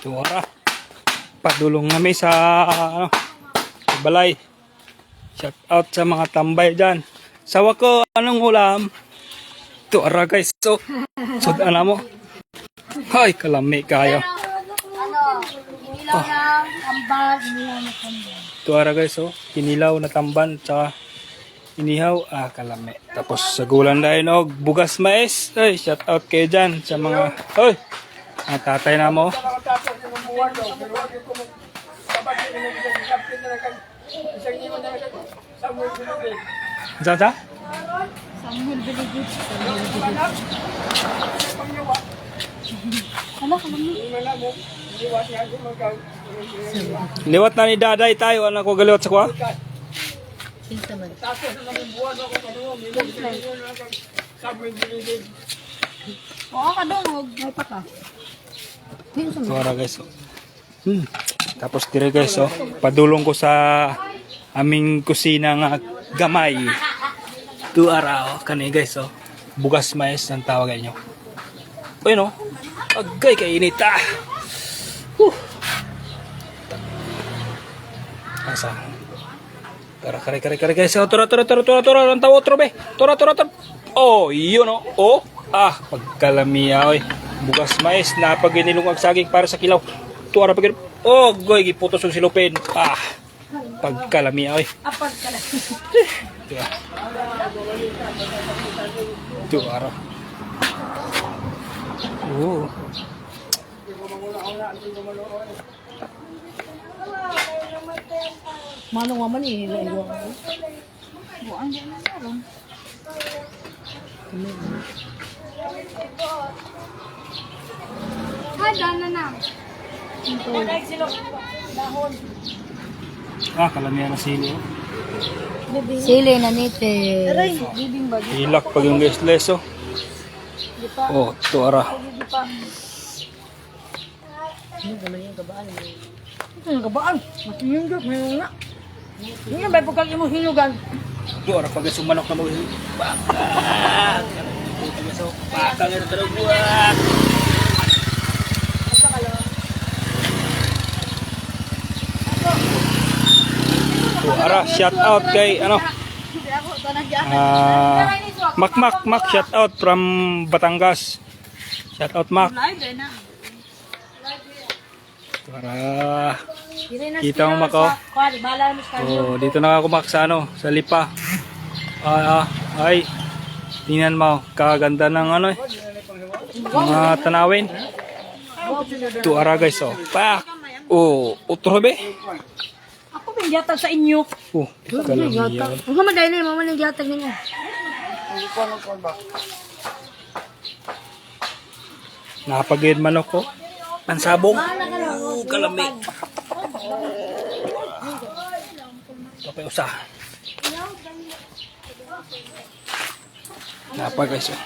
Tuwara. Padulong kami sa ano, sa balay. Shout out sa mga tambay dyan. Sawa ko, anong ulam? Tuwara guys. So sudan mo. Ay, kalami kayo. Ilaw na tamban, inihaw na tamban. Tuwara guys, oh. Kinilaw na tamban, tsaka inihaw, kalami. Tapos sa gulan dahil, oh, bugas mais. Ay, shout out kayo dyan sa mga, oy, ang tatay na mo. Saan sa? Samuel Biligid. Hala, kalami. Liwat na ni daday tayo, ano ko galiwat sa kwa? Kinsa man. Oo ka dong, may pa ka. Kinsa man. Tuwara guys, oh. Tapos dire guys, oh, padulong ko sa aming kusina nga gamay. Tuwara, oh, kani guys, oh. Bugas mais ang tawagan nyo. Uy, no? Agay kainit, ah. Asa? Kare guys, oh, tura, ang tawo, be. Tura. Oh, yun, oh. Oh, pagkalamiya, oy. Bugas mais na pag inilungag saging para sa kilaw. Tuwara pag oh, goy, giputos yung silupin. Pagkalamiya, oy. Tuwara. Oh. Manong waman eh, laiwa ko. Buang din na ron. Dana na. Kalamiya na sili, oh. Sili na nite. Bibing ba? Hilak pag yung guys leso. Oh, tuwara. Ano kabaan? Matinindot, mayroon na. Hindi ba pagkag mo hinugan? Tuwara pag sumanok na mag-hilak. Bakang ito talagang buwak. Tuwara, shout out kay ano? Mac, shout out from Batangas. Shout out Mac. Para kita mo Mac, oh. Oh, dito na ako Mac sa ano, sa Lipa. Ay. Tingnan mo, kaganda ng ano eh. Mga tanawin. Tuwara guys, oh. Pak. Oh, utro be. Ako may gatag sa inyo. Oh, kalamiya. Huwag ka madali, mama ng gatag ninyo. Nakapagayad manok ko. Pansabong. Kalami. Tapos usa. Napa guys, oh.